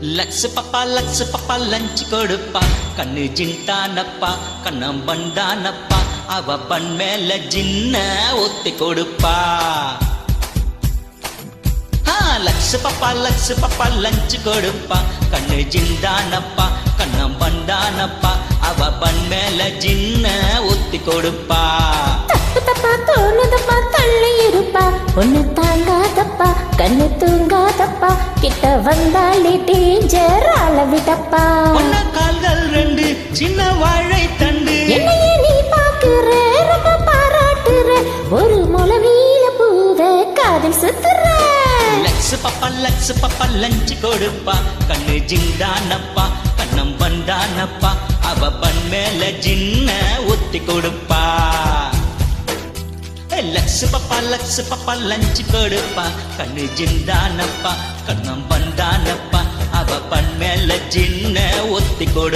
Lux Papa lunch கொடுப்பா, கண்ணு ஜின்டானப்பா கண்ணம் பண்டானப்பா, அவ பண் மேல ஜின்ன ஒத்தி கொடுப்பா. லக்ஸ் பப்பா லஞ்ச் கொடுப்பா, கண்ணு ஜின்டானப்பா கண்ணம் பண்டானப்பா, அவ பண் மேல ஜின்ன ஒத்தி கொடுப்பா. தப்பு தப்பா தோணுதப்பா, தள்ளி இருப்பா, ஒண்ணு தாங்காதப்பா, கண்ணு தூங்காதப்பா, கிட்ட வந்தாலே டேஞ்சர் அளவிடப்பா. ஒன்ன கால்கள் ரெண்டு சின்ன வாழை தண்டு, என்னையே நீ பாக்குற ரொம்ப பாராட்டுற, ஒரு முளவீல பூவ காதில் சுத்துற. லக்ஸ் பப்பா லஞ்ச் கொடுப்பா, கண்ணு ஜிண்டானப்பா கண்ணம் பண்டானப்பா, அவ பண் மேல ஜின்ன ஒத்தி கொடுப்பா. லக்ஸ் பப்பா லஞ்ச் கொடுப்பா, கண்ணு ஜிண்டானப்பா கண்ணம் பண்டானப்பா, அவ பண் மேல ஜின்ன ஒத்தி கொடு.